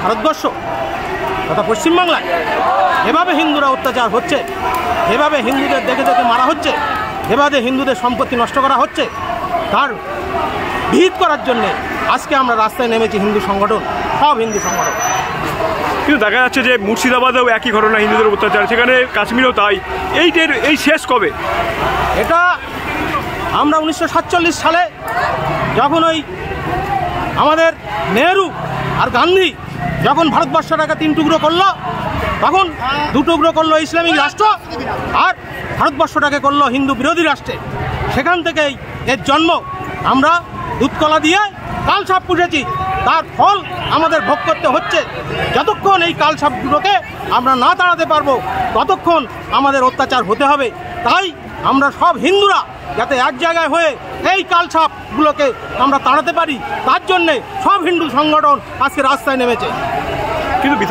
ভারতবর্ষ তথা পশ্চিমবাংলায় এভাবে হিন্দুরা অত্যাচার হচ্ছে, এভাবে হিন্দুদের দেখে দেখে মারা হচ্ছে, এভাবে হিন্দুদের সম্পত্তি নষ্ট করা হচ্ছে, তার বিহিত করার জন্যে আজকে আমরা রাস্তায় নেমেছি হিন্দু সংগঠন, সব হিন্দু সংগঠন। কিন্তু দেখা যাচ্ছে যে মুর্শিদাবাদেও একই ঘটনা, হিন্দুদের অত্যাচার, সেখানে কাশ্মীরেও তাই। এই শেষ কবে? এটা আমরা 1947 সালে যখন ওই আমাদের নেহরু আর গান্ধী যখন ভারতবর্ষটাকে 3 টুকরো করলো, তখন 2 টুকরো করলো ইসলামিক রাষ্ট্র আর ভারতবর্ষটাকে করলো হিন্দু বিরোধী রাষ্ট্রে। সেখান থেকেই এর জন্ম। আমরা দুধকলা দিয়ে কালসাপ পুষেছি, তার ফল আমাদের ভোগ করতে হচ্ছে। যতক্ষণ এই কালসাপগুলোকে আমরা না তাড়াতে পারবো ততক্ষণ আমাদের অত্যাচার হতে হবে। তাই আমরা সব হিন্দুরা যাতে এক জায়গায় হয়ে এই কালসাপগুলোকে আমরা তাড়াতে পারি, তার জন্যে সব হিন্দু সংগঠন আজকে রাস্তায় নেমেছে। কিন্তু